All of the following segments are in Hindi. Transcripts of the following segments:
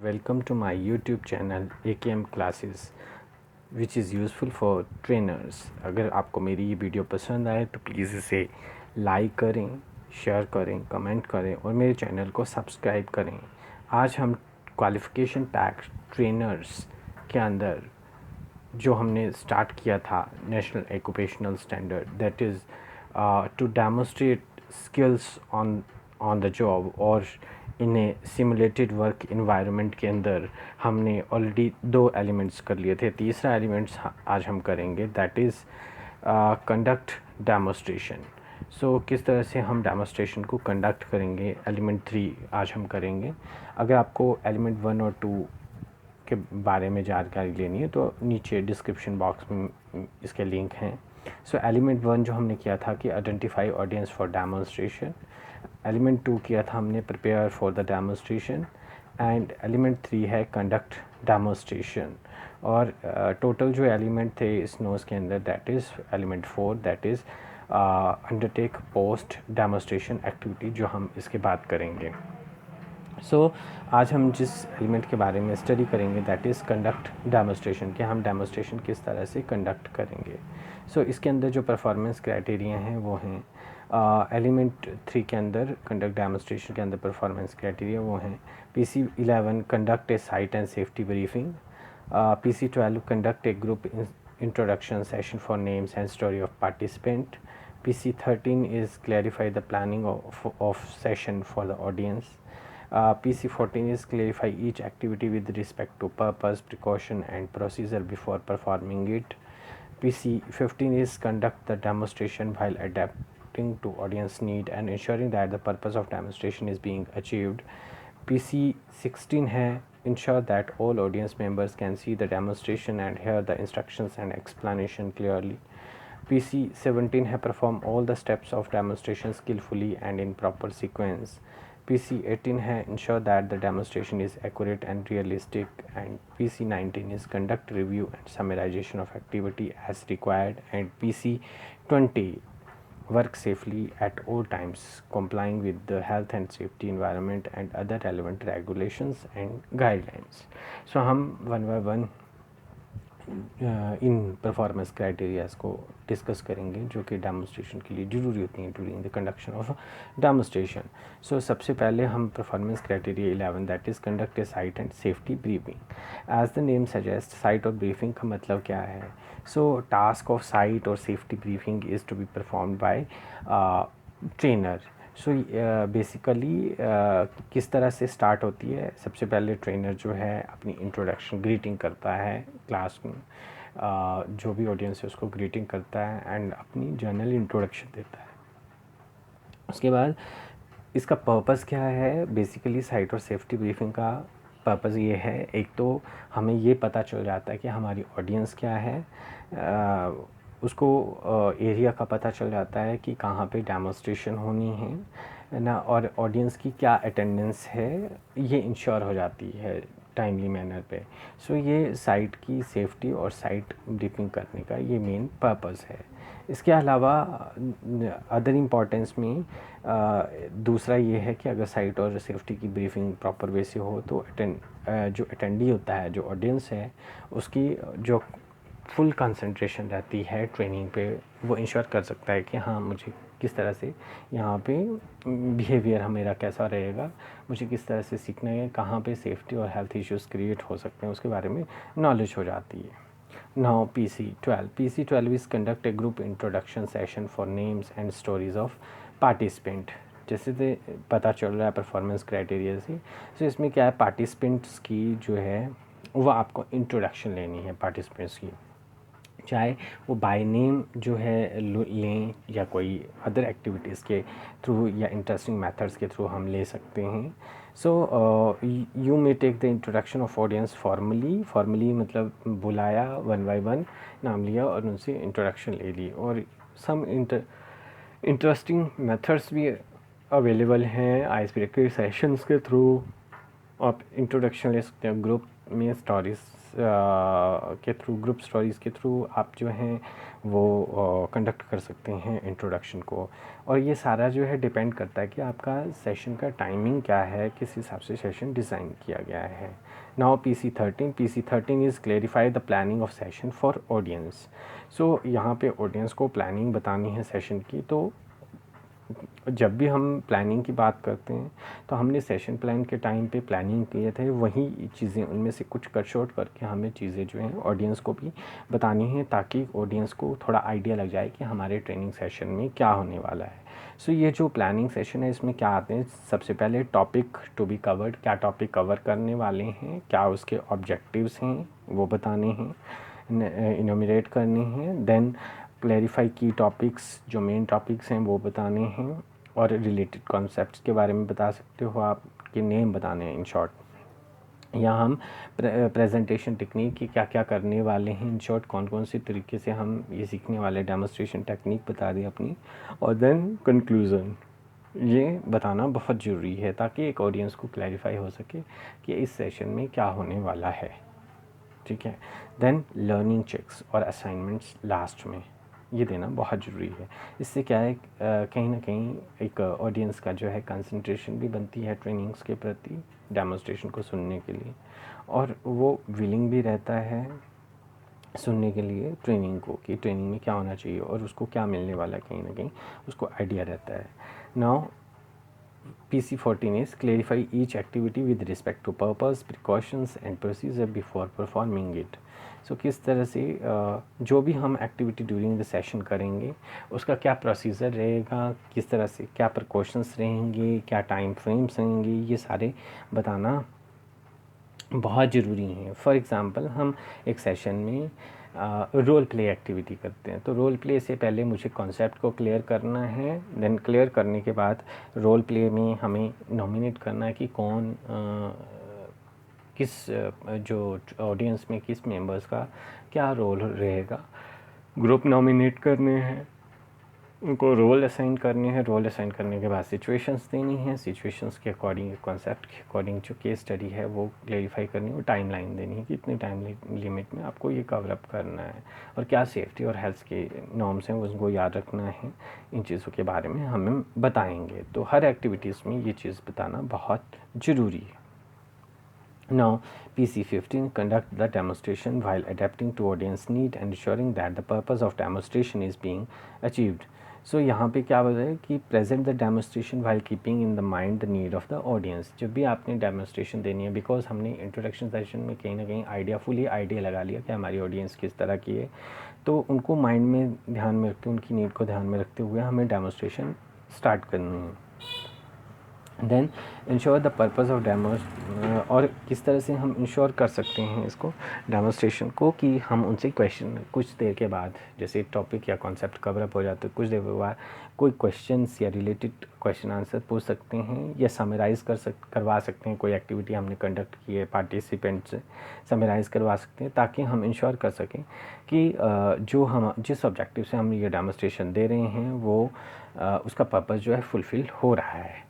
Welcome to my YouTube channel AKM Classes which is useful for trainers। अगर आपको मेरी ये वीडियो पसंद आए तो प्लीज़ इसे लाइक करें, शेयर करें, कमेंट करें और मेरे चैनल को सब्सक्राइब करें। आज हम क्वालिफ़िकेशन पैक ट्रेनर्स के अंदर जो हमने स्टार्ट किया था national occupational standard that is to demonstrate skills on the job और in a simulated work environment के अंदर हमने ऑलरेडी 2 एलिमेंट्स कर लिए थे। तीसरा एलिमेंट्स आज हम करेंगे दैट इज़ कंडक्ट डेमोस्ट्रेशन। सो किस तरह से हम डेमोस्ट्रेशन को कंडक्ट करेंगे, एलिमेंट 3 आज हम करेंगे। अगर आपको एलिमेंट 1 और 2 के बारे में जानकारी लेनी है तो नीचे डिस्क्रिप्शन बॉक्स में इसके लिंक हैं। सो एलिमेंट 1 जो हमने किया था कि identify audience for demonstration, element 2 किया था हमने prepare for the demonstration and element 3 है कंडक्ट डेमोन्स्ट्रेशन। और टोटल जो एलिमेंट थे इस नोस के अंदर that is element 4 that is undertake post demonstration activity जो हम इसके बाद करेंगे। आज हम जिस एलिमेंट के बारे में स्टडी करेंगे दैट इज़ कंडक्ट डेमोन्स्ट्रेशन कि हम डेमोन्स्ट्रेशन किस तरह से कंडक्ट करेंगे। इसके अंदर जो परफॉर्मेंस क्राइटेरिया हैं वो हैं एलिमेंट 3 के अंदर कंडक्ट डेमोन्स्ट्रेशन के अंदर परफॉर्मेंस क्राइटेरिया वो हैं PC11 conduct a site and safety briefing, PC12 conduct a group introduction session for names and story of participant, PC13 is clarify the planning of session for the audience, PC14 is clarify each activity with respect to purpose, precaution and procedure before performing it, PC15 is conduct the demonstration while adapting to audience need and ensuring that the purpose of demonstration is being achieved, PC16 है ensure that all audience members can see the demonstration and hear the instructions and explanation clearly, PC17 है perform all the steps of demonstration skillfully and in proper sequence, PC18 है ensure that the demonstration is accurate and realistic, and PC19 is conduct review and summarization of activity as required, and PC20 work safely at all times complying with the health and safety environment and other relevant regulations and guidelines। हम one by one in performance criterias को डिस्कस करेंगे जो कि डेमोन्स्ट्रेशन के लिए ज़रूरी होती हैं during the conduction of demonstration. सबसे पहले हम performance criteria 11 that is conduct a site and safety briefing. As the name suggest site और ब्रीफिंग का मतलब क्या है? टास्क ऑफ साइट और safety briefing is to be performed by trainer. Basically किस तरह से स्टार्ट होती है? सबसे पहले ट्रेनर जो है अपनी इंट्रोडक्शन ग्रीटिंग करता है क्लास में, जो भी ऑडियंस है उसको ग्रीटिंग करता है एंड अपनी जनरल इंट्रोडक्शन देता है। उसके बाद इसका पर्पस क्या है? बेसिकली साइट और सेफ्टी ब्रीफिंग का पर्पस ये है, एक तो हमें ये पता चल जाता है कि हमारी ऑडियंस क्या है, उसको एरिया का पता चल जाता है कि कहाँ पे डेमोन्स्ट्रेशन होनी है ना, और ऑडियंस की क्या अटेंडेंस है ये इंश्योर हो जाती है टाइमली मैनर पे। ये साइट की सेफ्टी और साइट ब्रीफिंग करने का ये मेन पर्पस है। इसके अलावा अदर इम्पॉर्टेंस में दूसरा ये है कि अगर साइट और सेफ्टी की ब्रीफिंग प्रॉपर वे से हो तो जो अटेंडी होता है, जो ऑडियंस है, उसकी जो फुल कंसंट्रेशन रहती है ट्रेनिंग पे, वो इंश्योर कर सकता है कि हाँ मुझे किस तरह से यहाँ पे बिहेवियर मेरा कैसा रहेगा, मुझे किस तरह से सीखना है, कहाँ पे सेफ्टी और हेल्थ इश्यूज़ क्रिएट हो सकते हैं उसके बारे में नॉलेज हो जाती है। Now PC12 is conduct A group introduction session for names and stories of participant. जैसे से पता चल रहा है परफॉर्मेंस क्राइटेरिया से, इसमें क्या है, पार्टिसिपेंट्स की जो है वो आपको इंट्रोडक्शन लेनी है पार्टिसिपेंट्स की, चाहे वो बाय नेम जो है लें या कोई अदर एक्टिविटीज़ के थ्रू या इंटरेस्टिंग मेथड्स के थ्रू हम ले सकते हैं। You may take the introduction of audience formally मतलब बुलाया, वन बाय वन नाम लिया और उनसे इंट्रोडक्शन ले ली, और सम इंटरेस्टिंग मेथड्स भी अवेलेबल हैं आइस ब्रेकर सेशंस के थ्रू, आप इंट्रोडक्शन ले सकते हैं, ग्रुप में स्टोरीज़ के थ्रू, ग्रुप स्टोरीज़ के थ्रू आप जो हैं वो कंडक्ट कर सकते हैं इंट्रोडक्शन को। और ये सारा जो है डिपेंड करता है कि आपका सेशन का टाइमिंग क्या है, किस हिसाब से सेशन डिज़ाइन किया गया है। Now PC13 is clarify the planning of session for audience. So यहाँ पे ऑडियंस को प्लानिंग बतानी है सेशन की। तो जब भी हम प्लानिंग की बात करते हैं तो हमने सेशन प्लान के टाइम पे प्लानिंग किए थे, वही चीज़ें उनमें से कुछ कट शॉर्ट करके हमें चीज़ें जो हैं ऑडियंस को भी बतानी हैं, ताकि ऑडियंस को थोड़ा आइडिया लग जाए कि हमारे ट्रेनिंग सेशन में क्या होने वाला है। सो ये जो प्लानिंग सेशन है इसमें क्या आते हैं, सबसे पहले टॉपिक टू बी कवर्ड, क्या टॉपिक कवर करने वाले हैं, क्या उसके ऑब्जेक्टिव्स हैं वो बताने हैं, इनोमिनेट करने हैं। देन क्लैरिफाई की टॉपिक्स, जो मेन टॉपिक्स हैं वो बताने हैं, और रिलेटेड कॉन्सेप्ट्स के बारे में बता सकते हो, आपके नेम बताने हैं इन शॉर्ट। यहाँ हम प्रेजेंटेशन टेक्निक की क्या क्या करने वाले हैं, इन शॉर्ट कौन कौन से तरीके से हम ये सीखने वाले, डेमोन्स्ट्रेशन टेक्निक बता दी अपनी। और देन कंक्लूज़न, ये बताना बहुत ज़रूरी है ताकि एक ऑडियंस को क्लैरिफाई हो सके कि इस सेशन में क्या होने वाला है। ठीक है। देन लर्निंग चेक्स और असाइनमेंट्स लास्ट में ये देना बहुत ज़रूरी है। इससे क्या है, कहीं ना कहीं एक ऑडियंस का जो है कंसंट्रेशन भी बनती है ट्रेनिंग्स के प्रति, डेमोन्स्ट्रेशन को सुनने के लिए, और वो विलिंग भी रहता है सुनने के लिए ट्रेनिंग को, कि ट्रेनिंग में क्या होना चाहिए और उसको क्या मिलने वाला है, कहीं ना कहीं उसको आइडिया रहता है। Now PC14 is clarify each activity with respect to purpose, precautions and procedure before performing it. So किस तरह से जो भी हम एक्टिविटी ड्यूरिंग द सेशन करेंगे उसका क्या प्रोसीजर रहेगा, किस तरह से क्या प्रिकॉशंस रहेंगे, क्या टाइम फ्रेम्स रहेंगे, ये सारे बताना बहुत ज़रूरी हैं। फॉर एग्ज़ाम्पल हम एक सेशन में रोल प्ले एक्टिविटी करते हैं, तो रोल प्ले से पहले मुझे कॉन्सेप्ट को क्लियर करना है। देन क्लियर करने के बाद रोल प्ले में हमें नॉमिनेट करना है कि कौन किस जो ऑडियंस में किस मेंबर्स का क्या रोल रहेगा। ग्रुप नॉमिनेट करने हैं, उनको रोल असाइन करने हैं, रोल असाइन करने के बाद सिचुएशंस देनी है, सिचुएशंस के अकॉर्डिंग, कॉन्सेप्ट के अकॉर्डिंग जो केस स्टडी है वो क्लेरिफाई करनी है, और टाइम लाइन देनी है कि इतने टाइम लिमिट में आपको ये कवर अप करना है, और क्या सेफ्टी और हेल्थ के नॉर्म्स हैं उनको याद रखना है। इन चीज़ों के बारे में हमें बताएंगे। तो हर एक्टिविटीज़ में ये चीज़ बताना बहुत ज़रूरी है। Now, PC15 conduct the demonstration while adapting to audience need and ensuring that the purpose of demonstration is being achieved. So यहाँ पे क्या बोल रहा है कि present the demonstration while keeping in the mind the need of the audience। जब भी आपने demonstration देनी है, because हमने introduction session में कहीं ना कहीं फुली आइडिया लगा लिया कि हमारी audience किस तरह की है, तो उनको माइंड में ध्यान में रखते, उनकी नीड को ध्यान में रखते हुए हमें demonstration स्टार्ट करनी है। Then ensure the purpose of demo, और किस तरह से हम इंश्योर कर सकते हैं इसको डेमोन्स्ट्रेशन को, कि हम उनसे क्वेश्चन कुछ देर के बाद, जैसे टॉपिक या कॉन्सेप्ट कवर अप हो जाते, कुछ देर के बाद कोई क्वेश्चंस या रिलेटेड क्वेश्चन आंसर पूछ सकते हैं, या समराइज़ करवा सकते हैं। कोई एक्टिविटी हमने कंडक्ट की है, पार्टिसिपेंट से समराइज़ करवा सकते हैं, ताकि हम इंश्योर कर सकें कि जो हम जिस ऑब्जेक्टिव से हम ये डेमोन्स्ट्रेशन दे रहे हैं वो उसका पर्पज़ जो है फुलफ़िल हो रहा है।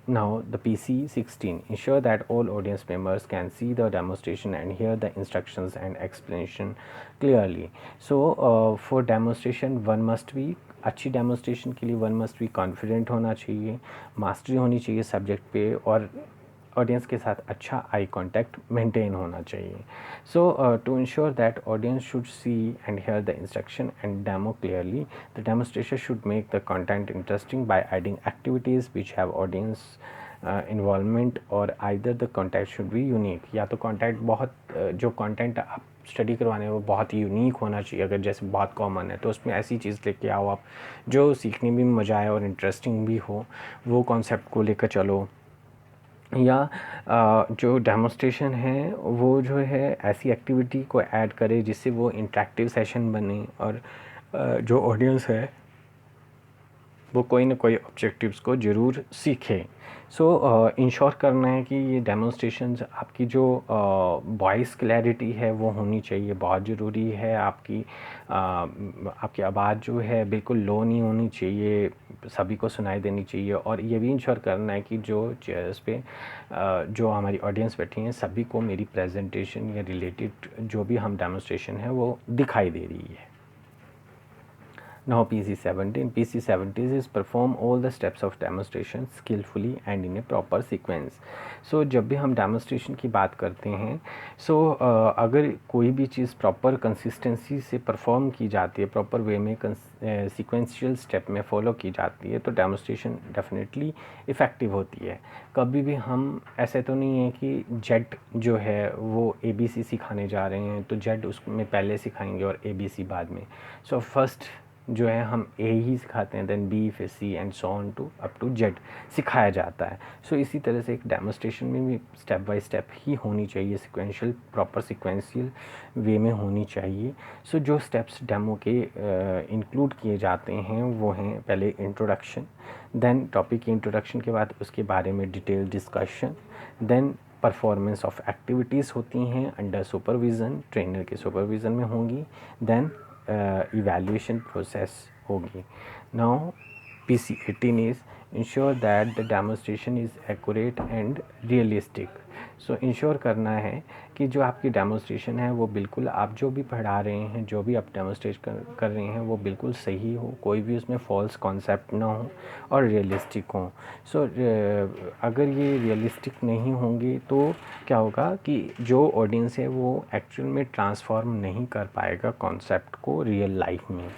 Now the PC16 ensure that all audience members can see the demonstration and hear the instructions and explanation clearly. So for demonstration one must be, अच्छी डेमोन्स्ट्रेशन के लिए वन मस्ट बी कॉन्फिडेंट होना चाहिए, मास्टरी होनी चाहिए सब्जेक्ट पे, और ऑडियंस के साथ अच्छा आई कांटेक्ट मेंटेन होना चाहिए। So to ensure that audience should see and hear the instruction and demo clearly, the demonstration should make the content interesting by adding activities which have audience involvement, और either the content should be unique, या तो कंटेंट बहुत जो कंटेंट आप स्टडी करवाने वो बहुत ही यूनिक होना चाहिए। अगर जैसे बहुत कॉमन है तो उसमें ऐसी चीज़ लेके आओ आप जो सीखने में मज़ा आए और इंटरेस्टिंग भी हो, वो कॉन्सेप्ट को लेकर चलो। या जो डेमोन्स्ट्रेशन है वो जो है ऐसी एक्टिविटी को ऐड करे जिससे वो इंटरेक्टिव सेशन बने, और जो ऑडियंस है वो कोई ना कोई ऑब्जेक्टिव्स को ज़रूर सीखे। सो इंश्योर करना है कि ये डेमोन्स्ट्रेशंस आपकी जो वॉइस क्लैरिटी है वो होनी चाहिए, बहुत ज़रूरी है। आपकी आवाज़ जो है बिल्कुल लो नहीं होनी चाहिए, सभी को सुनाई देनी चाहिए। और ये भी इंश्योर करना है कि जो चेयर्स पे जो हमारी ऑडियंस बैठी हैं सभी को मेरी प्रेजेंटेशन या रिलेटेड जो भी हम डेमोन्स्ट्रेशन है वो दिखाई दे रही है। Now PC17. PC17 is perform all the steps of demonstration skillfully and in a proper sequence. So जब भी हम demonstration की बात करते हैं अगर कोई भी चीज़ प्रॉपर कंसिस्टेंसी से परफॉर्म की जाती है, प्रॉपर वे में सीक्वेंशियल स्टेप में फॉलो की जाती है तो डेमोन्स्ट्रेशन डेफिनेटली इफ़ेक्टिव होती है। कभी भी हम ऐसे तो नहीं है कि जेड जो है वो ABC सिखाने जा रहे हैं तो जेड उसमें पहले सिखाएंगे और ABC बाद में। सो फर्स्ट जो है हम ए ही सिखाते हैं, देन बी, फिर C and so on to up to Z सिखाया जाता है। सो इसी तरह से एक डेमोन्स्ट्रेशन में भी स्टेप बाय स्टेप ही होनी चाहिए, सिक्वेंशियल, प्रॉपर सिक्वेंशियल वे में होनी चाहिए। सो जो स्टेप्स डेमो के इंक्लूड किए जाते हैं वो हैं पहले इंट्रोडक्शन, देन टॉपिक की इंट्रोडक्शन के बाद उसके बारे में detail discussion, then performance of activities होती हैं अंडर सुपरविज़न, ट्रेनर के सुपरविज़न में होंगी, देन evaluation process होगी। Now PC18 is ensure that the demonstration is accurate and realistic. So ensure करना है कि जो आपकी डेमोन्स्ट्रेशन है वो बिल्कुल आप जो भी पढ़ा रहे हैं, जो भी आप डेमोन्स्ट्रेट कर रहे हैं वो बिल्कुल सही हो, कोई भी उसमें फॉल्स कॉन्सेप्ट ना हो और रियलिस्टिक हो। सो अगर ये रियलिस्टिक नहीं होंगे तो क्या होगा कि जो ऑडियंस है वो एक्चुअल में ट्रांसफॉर्म नहीं कर पाएगा कॉन्सेप्ट को रियल लाइफ में,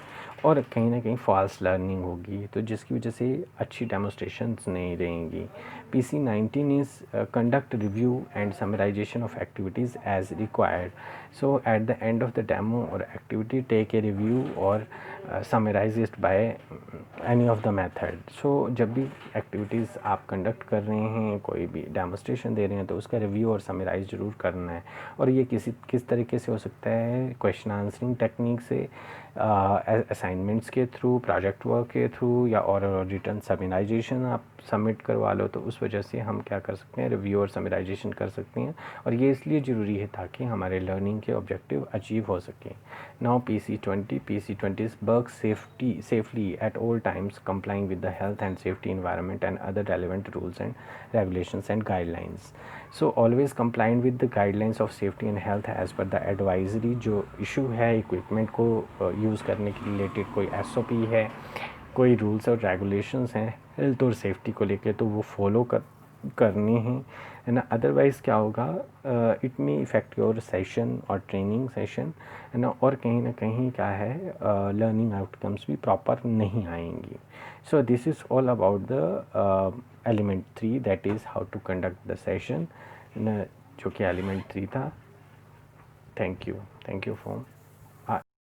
और कहीं ना कहीं फॉल्स लर्निंग होगी, तो जिसकी वजह से अच्छी डेमोन्स्ट्रेशंस नहीं रहेंगी। PC19 is conduct review and summarization of activities as required. So at the end of the demo और एक्टिविटी टेक ए रिव्यू और summarize it by any of the method. So जब भी एक्टिविटीज़ आप कंडक्ट कर रहे हैं, कोई भी डेमोन्स्ट्रेशन दे रहे हैं तो उसका रिव्यू और समराइज ज़रूर करना है। और ये किस तरीके से हो सकता है, क्वेश्चन आंसरिंग टेक्निक से, असाइनमेंट्स के थ्रू, प्रोजेक्ट वर्क के थ्रू, या और रिटर्न समराइजेशन आप सबमिट करवा लो तो उस वजह से हम क्या कर सकते हैं, रिव्यू और समराइजेशन कर सकते हैं। और ये इसलिए ज़रूरी है ताकि हमारे लर्निंग के ऑब्जेक्टिव अचीव हो सकें। Now PC20 work safely at all times complying with the health and safety environment and other relevant rules and regulations and guidelines. So always complaint with the guidelines of safety and health as per the advisory. जो इशू है इक्विपमेंट को यूज़ करने के रिलेटेड कोई SOP है, कोई रूल्स और रेगुलेशंस हैं हेल्थ और सेफ्टी को लेकर, तो वो फॉलो करनी है ना। अदरवाइज़ क्या होगा, it may effect your session और ट्रेनिंग सेशन है ना, और कहीं ना कहीं क्या है, लर्निंग आउटकम्स भी प्रॉपर नहीं आएंगी। So this is all about the element 3, that is how to conduct the session, जो कि एलिमेंट 3 था। Thank you for